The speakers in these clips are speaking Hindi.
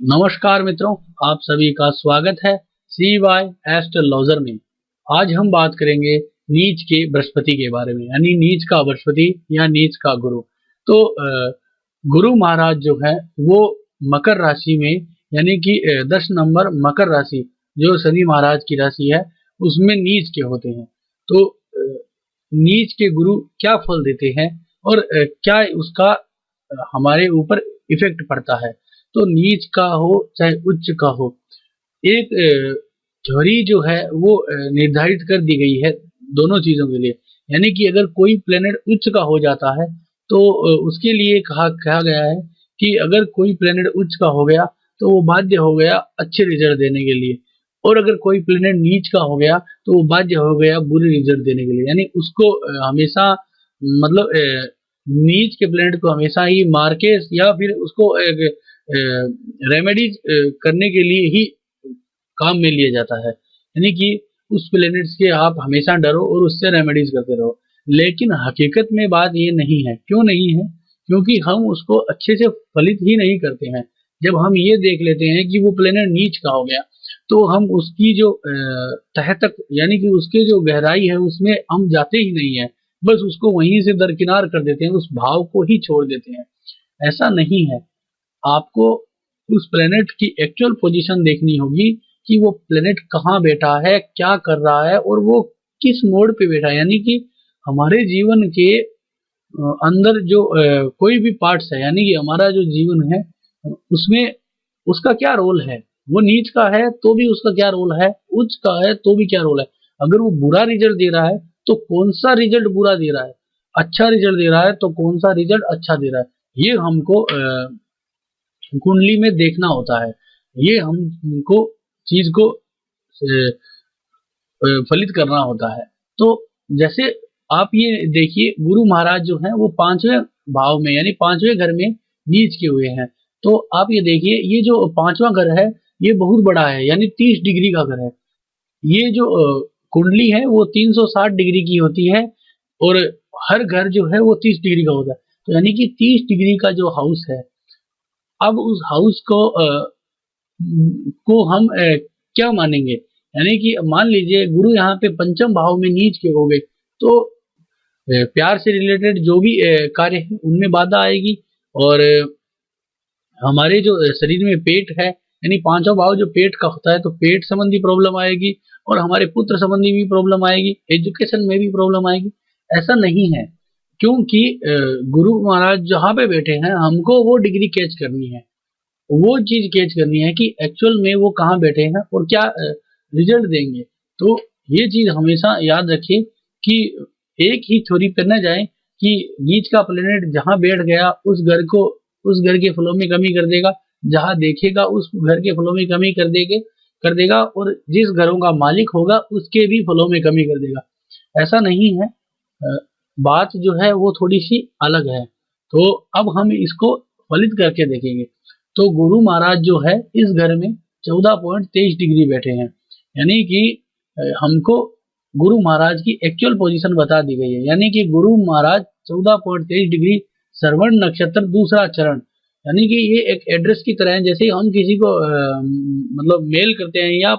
नमस्कार मित्रों, आप सभी का स्वागत है CY एस्ट्रोलॉजर में। आज हम बात करेंगे नीच के बृहस्पति के बारे में, यानी नीच का बृहस्पति या नीच का गुरु। तो गुरु महाराज जो है वो मकर राशि में, यानी कि 10 नंबर मकर राशि जो शनि महाराज की राशि है उसमें नीच के होते हैं। तो नीच के गुरु क्या फल देते हैं और क्या उसका हमारे ऊपर इफेक्ट पड़ता है। तो नीच का हो चाहे उच्च का हो, एक थ्योरी जो है वो निर्धारित कर दी गई है दोनों चीजों के लिए। यानी कि अगर कोई प्लेनेट उच्च का हो जाता है तो उसके लिए कहा गया है कि अगर कोई प्लेनेट उच्च का हो गया तो वो बाध्य हो गया अच्छे रिजल्ट देने के लिए, और अगर कोई प्लेनेट नीच का हो गया तो वो बाध्य हो गया बुरे रिजल्ट देने के लिए। यानी उसको हमेशा मतलब नीच के प्लेनेट को हमेशा ही मार के या फिर उसको रेमेडीज करने के लिए ही काम में लिया जाता है। यानी कि उस प्लेनेट्स के आप हमेशा डरो और उससे रेमेडीज करते रहो। लेकिन हकीकत में बात ये नहीं है। क्यों नहीं है? क्योंकि हम उसको अच्छे से फलित ही नहीं करते हैं। जब हम ये देख लेते हैं कि वो प्लेनेट नीच का हो गया तो हम उसकी जो तह तक, यानी कि उसके जो गहराई है उसमें हम जाते ही नहीं है, बस उसको वहीं से दरकिनार कर देते हैं, उस भाव को ही छोड़ देते हैं। ऐसा नहीं है। आपको उस प्लेनेट की एक्चुअल पोजीशन देखनी होगी कि वो प्लेनेट कहाँ बैठा है, क्या कर रहा है और वो किस मोड पे बैठा है। यानी कि हमारे जीवन के अंदर जो कोई भी पार्ट्स है, यानी कि हमारा जो जीवन है उसमें उसका क्या रोल है। वो नीच का है तो भी उसका क्या रोल है, उच्च का है तो भी क्या रोल है। अगर वो बुरा रिजल्ट दे रहा है तो कौन सा रिजल्ट बुरा दे रहा है, अच्छा रिजल्ट दे रहा है तो कौन सा रिजल्ट अच्छा दे रहा है, ये हमको कुंडली में देखना होता है। ये हमको चीज को फलित करना होता है। तो जैसे आप ये देखिए, गुरु महाराज जो हैं वो 5वें भाव में यानी 5वें घर में नीच के हुए हैं। तो आप ये देखिए, ये जो 5वां घर है ये बहुत बड़ा है, यानी 30 डिग्री का घर है। ये जो कुंडली है वो 360 डिग्री की होती है और हर घर जो है वो 30 डिग्री का होता है। तो यानी कि 30 डिग्री का जो हाउस है, अब उस हाउस को हम क्या मानेंगे। यानी कि मान लीजिए गुरु यहाँ पे पंचम भाव में नीच के हो गए तो प्यार से रिलेटेड जो भी कार्य है उनमें बाधा आएगी, और हमारे जो शरीर में पेट है, यानी 5वां भाव जो पेट का होता है, तो पेट संबंधी प्रॉब्लम आएगी और हमारे पुत्र संबंधी भी प्रॉब्लम आएगी, एजुकेशन में भी प्रॉब्लम आएगी। ऐसा नहीं है, क्योंकि गुरु महाराज जहाँ पे बैठे हैं हमको वो डिग्री कैच करनी है, वो चीज कैच करनी है कि एक्चुअल में वो कहाँ बैठे हैं और क्या रिजल्ट देंगे। तो ये चीज हमेशा याद रखिए कि एक ही थ्योरी पे न जाए कि नीच का प्लेनेट जहाँ बैठ गया उस घर के फ्लो में कमी कर देगा, जहाँ देखेगा उस घर के फ्लो में कमी कर देगा और जिस घरों का मालिक होगा उसके भी फ्लो में कमी कर देगा। ऐसा नहीं है। बात जो है वो थोड़ी सी अलग है। तो अब हम इसको फलित करके देखेंगे। तो गुरु महाराज जो है इस घर में 14.23 डिग्री बैठे हैं, यानी कि हमको गुरु महाराज की एक्चुअल पोजीशन बता दी गई है। यानी कि गुरु महाराज 14.23 डिग्री श्रवण नक्षत्र दूसरा चरण, यानी कि ये एक एड्रेस की तरह है। जैसे हम किसी को मतलब मेल करते हैं या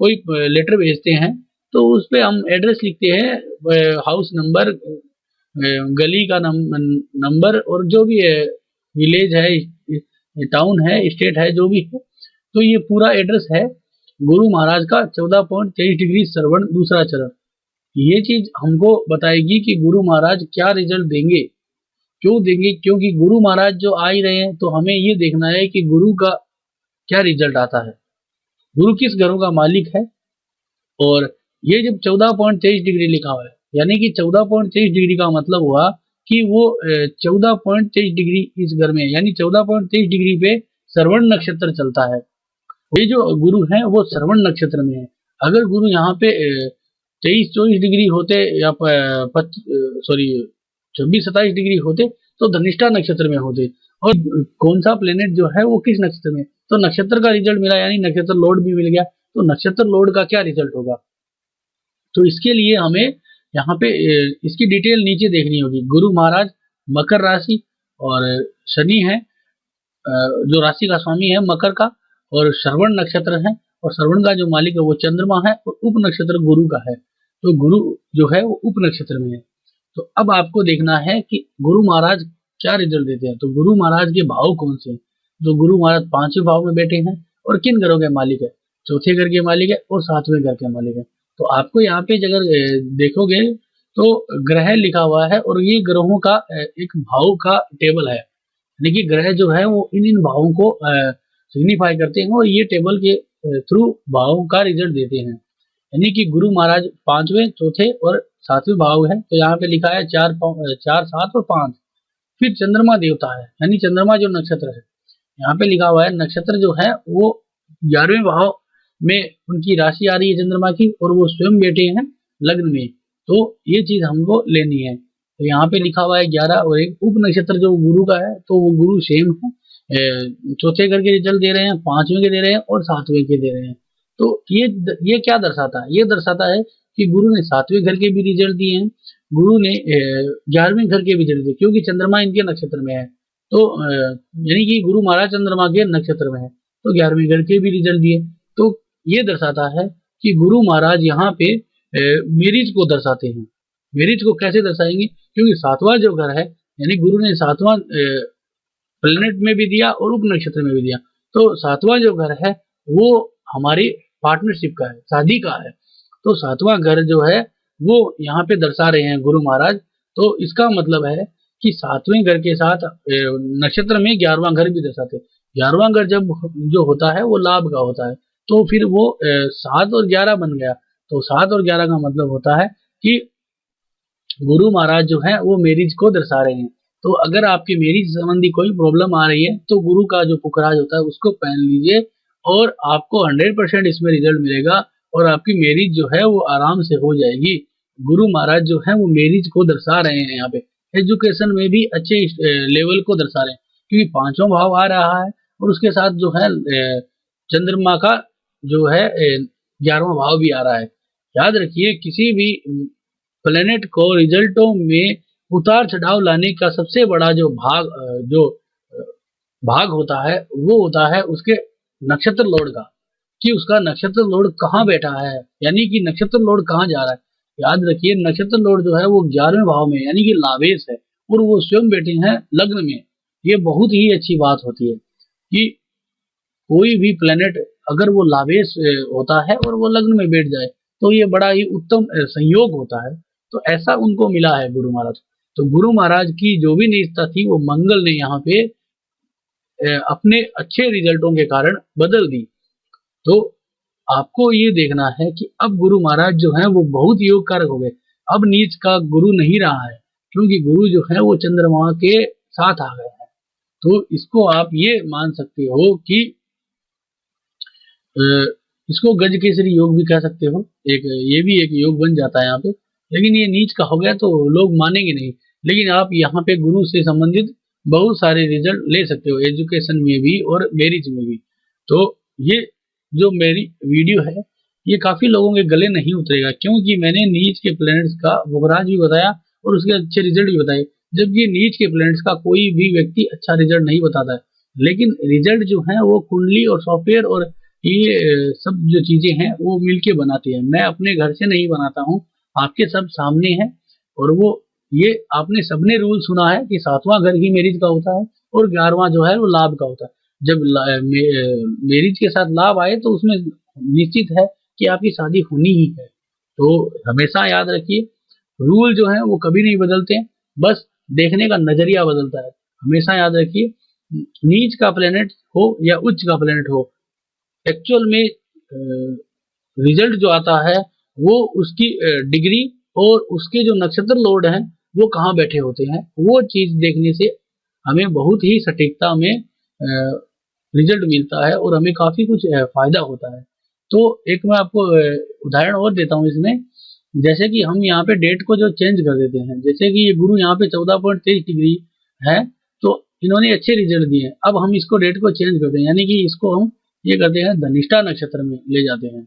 कोई लेटर भेजते हैं तो उस पे हम एड्रेस लिखते हैं, हाउस नंबर, गली का नंबर और जो भी है, विलेज है, टाउन है, स्टेट है, जो भी है, तो ये पूरा एड्रेस है गुरु महाराज का 14.23 डिग्री श्रवण दूसरा चरण। ये चीज हमको बताएगी कि गुरु महाराज क्या रिजल्ट देंगे, क्यों देंगे, क्योंकि गुरु महाराज जो आ ही रहे हैं तो हमें ये देखना है कि गुरु का क्या रिजल्ट आता है, गुरु किस घरों का मालिक है। और ये जब 14.23 डिग्री लिखा हुआ है, यानी कि 14.23 डिग्री का मतलब हुआ कि वो 14.23 डिग्री इस घर में, यानी 14.23 डिग्री पे श्रवण नक्षत्र चलता है। ये जो गुरु है वो श्रवण नक्षत्र में है। अगर गुरु यहाँ पे 23-24 डिग्री होते या 26-27 डिग्री होते तो धनिष्ठा नक्षत्र में होते। और कौन सा प्लेनेट जो है वो किस नक्षत्र में, तो नक्षत्र का रिजल्ट मिला, यानी नक्षत्र लोड भी मिल गया, तो नक्षत्र लोड का क्या रिजल्ट होगा। तो इसके लिए हमें यहाँ पे इसकी डिटेल नीचे देखनी होगी। गुरु महाराज मकर राशि और शनि है जो राशि का स्वामी है मकर का, और श्रवण नक्षत्र है, और श्रवण का जो मालिक है वो चंद्रमा है, और उप नक्षत्र गुरु का है। तो गुरु जो है वो उप नक्षत्र में है। तो अब आपको देखना है कि गुरु महाराज क्या रिजल्ट देते हैं। तो गुरु महाराज के भाव कौन से हैं? तो गुरु महाराज 5वें भाव में बैठे हैं, और किन घरों के मालिक है? चौथे घर के मालिक है और 7वें घर के मालिक है। तो आपको यहाँ पे अगर देखोगे तो ग्रह लिखा हुआ है, और ये ग्रहों का एक भाव का टेबल है। देखिए ग्रह जो है वो इन इन भावों को सिग्निफाई करते हैं, और ये टेबल के थ्रू भावों का रिजल्ट देते हैं। यानी कि गुरु महाराज 5वें, चौथे और 7वें भाव है। तो यहाँ पे लिखा है 4, 7 और 5। फिर चंद्रमा देवता है, यानी चंद्रमा जो नक्षत्र है, यहाँ पे लिखा हुआ है नक्षत्र जो है वो 11वें भाव में उनकी राशि आ रही है चंद्रमा की, और वो स्वयं बैठे हैं लग्न में। तो ये चीज हमको लेनी है। तो यहाँ पे लिखा हुआ है 11, और एक उप नक्षत्र जो गुरु का है, तो वो गुरु सेम है, चौथे घर के रिजल्ट दे रहे हैं, 5वें के दे रहे हैं, और 7वें के दे रहे हैं। तो ये क्या दर्शाता है? ये दर्शाता है कि गुरु ने 7वें घर के भी रिजल्ट दिए हैं, गुरु ने 11वें घर के भी रिजल्ट दिए, क्योंकि चंद्रमा इनके नक्षत्र में है। तो यानी कि गुरु महाराज चंद्रमा के नक्षत्र में है, तो 11वें घर के भी रिजल्ट दिए। तो ये दर्शाता है कि गुरु महाराज यहाँ पे मेरिज को दर्शाते हैं। मेरिज को कैसे दर्शाएंगे? क्योंकि 7वां जो घर है, यानी गुरु ने 7वां प्लेनेट में भी दिया और उप नक्षत्र में भी दिया। तो 7वां जो घर है वो हमारी पार्टनरशिप का है, शादी का है। तो 7वां घर जो है वो यहाँ पे दर्शा रहे हैं गुरु महाराज। तो इसका मतलब है कि 7वें घर के साथ नक्षत्र में 11वां घर भी दर्शाते हैं। 11वां घर जब जो होता है वो लाभ का होता है, तो फिर वो 7 और 11 बन गया। तो 7 और 11 का मतलब होता है कि गुरु महाराज जो है वो मैरिज को दर्शा रहे हैं। तो अगर आपकी मैरिज संबंधी कोई प्रॉब्लम आ रही है, तो गुरु का जो पुखराज होता है उसको पहन लीजिए, और आपको 100% इसमें रिजल्ट मिलेगा, और आपकी मैरिज जो है वो आराम से हो जाएगी। गुरु महाराज जो है वो मैरिज को दर्शा रहे हैं। यहाँ पे एजुकेशन में भी अच्छे लेवल को दर्शा रहे हैं, क्योंकि 5वां भाव आ रहा है, और उसके साथ जो है चंद्रमा का जो है 11वां भाव भी आ रहा है। याद रखिए किसी भी प्लेनेट को रिजल्टों में उतार चढ़ाव लाने का सबसे बड़ा जो भाग होता है वो होता है उसके नक्षत्र लॉर्ड का, कि उसका नक्षत्र लॉर्ड कहाँ बैठा है, यानी कि नक्षत्र लॉर्ड कहाँ जा रहा है। याद रखिए नक्षत्र लॉर्ड जो है वो 11वें भाव में, यानी कि लावेश है, और वो स्वयं बैठे हैं लग्न में। ये बहुत ही अच्छी बात होती है कि कोई भी प्लेनेट अगर वो लावेश होता है और वो लग्न में बैठ जाए, तो ये बड़ा ही उत्तम संयोग होता है। तो ऐसा उनको मिला है गुरु महाराज। तो गुरु महाराज की जो भी निष्ठा थी वो मंगल ने यहाँ पे अपने अच्छे रिजल्टों के कारण बदल दी। तो आपको ये देखना है कि अब गुरु महाराज जो है वो बहुत योग कारक हो गए। अब नीच का गुरु नहीं रहा है, क्योंकि गुरु जो है वो चंद्रमा के साथ आ गए हैं। तो इसको आप ये मान सकते हो कि इसको गज केसरी योग भी कह सकते हो। ये भी एक योग बन जाता है यहाँ पे, लेकिन ये नीच का हो गया तो लोग मानेंगे नहीं। लेकिन आप यहाँ पे गुरु से संबंधित बहुत सारे रिजल्ट ले सकते हो, एजुकेशन में भी और मैरिज में भी। तो ये जो मेरी वीडियो है ये काफी लोगों के गले नहीं उतरेगा, क्योंकि मैंने नीच के प्लैनेट्स का बुखराज भी बताया और उसके अच्छे रिजल्ट भी बताए। जबकि नीच के प्लैनेट्स का कोई भी व्यक्ति अच्छा रिजल्ट नहीं बताता है, लेकिन रिजल्ट जो है वो कुंडली और सॉफ्टवेयर और ये सब जो चीजें हैं वो मिलके बनाती है। मैं अपने घर से नहीं बनाता हूँ, आपके सब सामने है। और वो ये आपने सबने रूल सुना है कि 7वां घर ही मैरिज का होता है और 11वां जो है वो लाभ का होता है। जब मैरिज के साथ लाभ आए तो उसमें निश्चित है कि आपकी शादी होनी ही है। तो हमेशा याद रखिए रूल जो है वो कभी नहीं बदलते, बस देखने का नजरिया बदलता है। हमेशा याद रखिए नीच का प्लेनेट हो या उच्च का प्लेनेट हो, एक्चुअल में रिजल्ट जो आता है वो उसकी डिग्री और उसके जो नक्षत्र लॉर्ड हैं वो कहाँ बैठे होते हैं, वो चीज देखने से हमें बहुत ही सटीकता में रिजल्ट मिलता है और हमें काफी कुछ फायदा होता है। तो एक मैं आपको उदाहरण और देता हूँ इसमें, जैसे कि हम यहाँ पे डेट को जो चेंज कर देते हैं, जैसे कि ये गुरु यहाँ पे 14.23 डिग्री है, तो इन्होंने अच्छे रिजल्ट दिए। अब हम इसको डेट को चेंज करते हैं, यानी कि इसको हम ये करते हैं धनिष्ठा नक्षत्र में ले जाते हैं।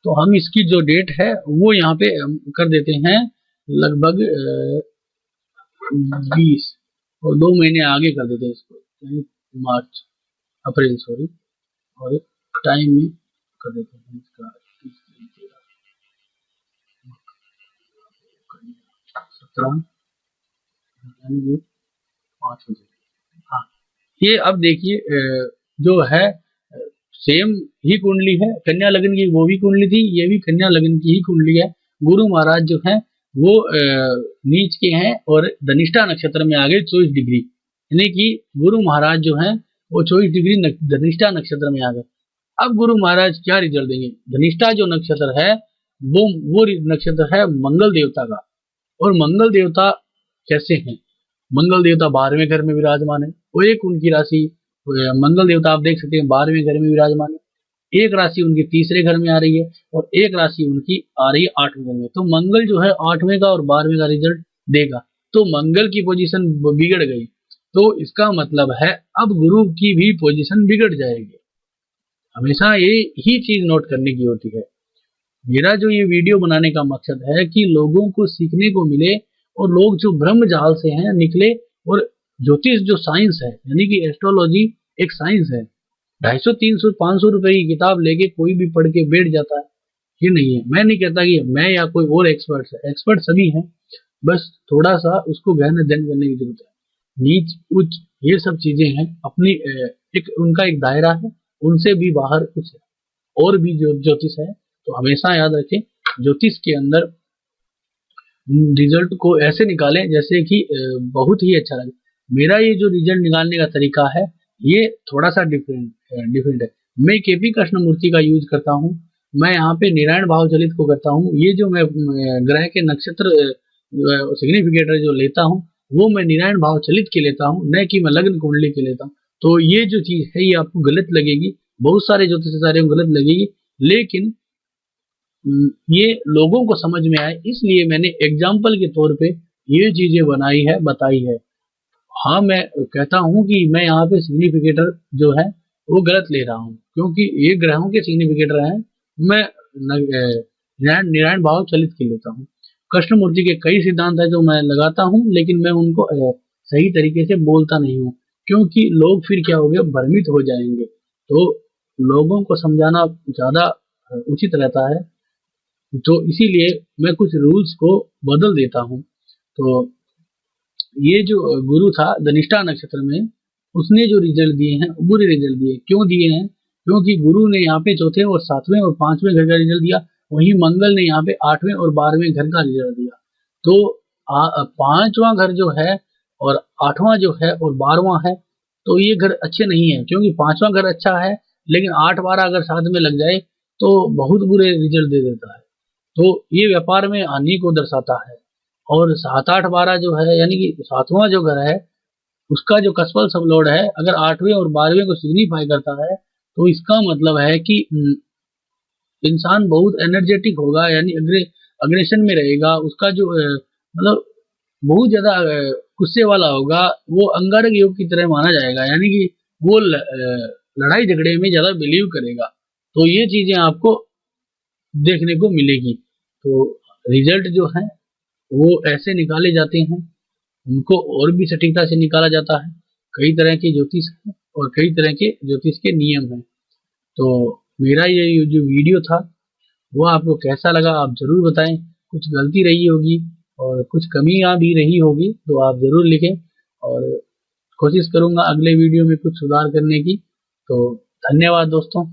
तो हम इसकी जो डेट है वो यहाँ पे कर देते हैं लगभग 20 और 2 महीने आगे कर देते हैं इसको, मार्च अप्रैल सॉरी, और टाइम में कर देते हैं इसका 17 5 बजे। हाँ, ये अब देखिए जो है सेम ही कुंडली है, कन्या लगन की वो भी कुंडली थी, ये भी कन्या लगन की ही कुंडली है। गुरु महाराज जो है वो नीच के हैं और धनिष्ठा नक्षत्र में आ गए 24 डिग्री, यानी कि गुरु महाराज जो है वो 24 डिग्री धनिष्ठा नक्षत्र में आ गए। अब गुरु महाराज क्या रिजल्ट देंगे? धनिष्ठा जो नक्षत्र है वो नक्षत्र है मंगल देवता का, और मंगल देवता कैसे हैं? मंगल देवता 12वें घर में विराजमान है, वो एक उनकी राशि मंगल देवता आप देख सकते हैं 12वें घर में विराजमान है, एक राशि उनके तीसरे घर में आ रही है और एक राशि उनकी आ रही है 8वें घर में। तो मंगल जो है 8वें का और 12वें का रिजल्ट देगा, तो मंगल की पोजीशन बिगड़ गई, तो इसका मतलब है अब गुरु की भी पोजीशन बिगड़ जाएगी। हमेशा ये ही चीज नोट करने की होती है। मेरा जो ये वीडियो बनाने का मकसद है कि लोगों को सीखने को मिले और लोग जो ब्रह्म जाल से हैं निकले, और ज्योतिष जो साइंस है यानी कि एस्ट्रोलॉजी एक साइंस है। 250 300 500 रुपए की किताब लेके कोई भी पढ़ के बैठ जाता है, ये नहीं है। मैं नहीं कहता कि मैं या कोई और एक्सपर्ट है, एक्सपर्ट सभी हैं, बस थोड़ा सा उसको गहन अध्ययन करने की जरूरत है। नीच उच्च ये सब चीजें हैं, अपनी एक उनका एक दायरा है, उनसे भी बाहर कुछ है और भी जो ज्योतिष है। तो हमेशा याद रखें ज्योतिष के अंदर रिजल्ट को ऐसे निकालें जैसे कि बहुत ही अच्छा लगे। मेरा ये जो रिजल्ट निकालने का तरीका है ये थोड़ा सा डिफरेंट है। मैं केपी कृष्णमूर्ति का यूज करता हूँ, मैं यहाँ पे नारायण भाव चलित को करता हूँ। ये जो मैं ग्रह के नक्षत्र सिग्निफिकेटर जो लेता हूँ वो मैं नारायण भाव चलित के लेता हूँ, न कि मैं लग्न कुंडली के लेता हूँ। तो ये जो चीज है ये आपको गलत लगेगी, बहुत सारे ज्योतिषाचार्यों को गलत लगेगी, लेकिन ये लोगों को समझ में आए इसलिए मैंने एग्जाम्पल के तौर पे ये चीजें बनाई है, बताई है। हाँ, मैं कहता हूँ कि मैं यहाँ पे सिग्निफिकेटर जो है वो गलत ले रहा हूँ, क्योंकि ये ग्रहों के सिग्निफिकेटर हैं, मैं नारायण भाव चलित के लेता हूँ। कृष्णमूर्ति के कई सिद्धांत है जो मैं लगाता हूँ, लेकिन मैं उनको सही तरीके से बोलता नहीं हूँ, क्योंकि लोग फिर क्या हो गए, भ्रमित हो जाएंगे। तो लोगों को समझाना ज्यादा उचित रहता है, तो इसीलिए मैं कुछ रूल्स को बदल देता हूँ। तो ये जो गुरु था धनिष्ठा नक्षत्र में, उसने जो रिजल्ट दिए हैं बुरे रिजल्ट दिए। क्यों दिए हैं? क्योंकि गुरु ने यहाँ पे चौथे और 7वें और 5वें घर का रिजल्ट दिया, वहीं मंगल ने यहाँ पे 8वें और 12वें घर का रिजल्ट दिया। तो 5वां घर जो है और 8वां जो है और 12वां है, तो ये घर अच्छे नहीं है, क्योंकि 5वां घर अच्छा है लेकिन 8-12 अगर साथ में लग जाए तो बहुत बुरे रिजल्ट दे देता है। तो ये व्यापार में हानि को दर्शाता है। और 7-8-12 जो है यानी कि 7वां जो घर है उसका जो कसफल सब लोड है अगर 8वें और 12वें को सिग्निफाई करता है, तो इसका मतलब है कि इंसान बहुत एनर्जेटिक होगा, यानी अग्रेशन में रहेगा। उसका जो मतलब बहुत ज्यादा गुस्से वाला होगा, वो अंगारक योग की तरह माना जाएगा, यानी कि वो लड़ाई झगड़े में ज्यादा बिलीव करेगा। तो ये चीजें आपको देखने को मिलेगी। तो रिजल्ट जो है वो ऐसे निकाले जाते हैं, उनको और भी सटीकता से निकाला जाता है। कई तरह के ज्योतिष हैं और कई तरह के ज्योतिष के नियम हैं। तो मेरा ये जो वीडियो था वो आपको कैसा लगा आप जरूर बताएं। कुछ गलती रही होगी और कुछ कमियां भी रही होगी तो आप जरूर लिखें, और कोशिश करूंगा अगले वीडियो में कुछ सुधार करने की। तो धन्यवाद दोस्तों।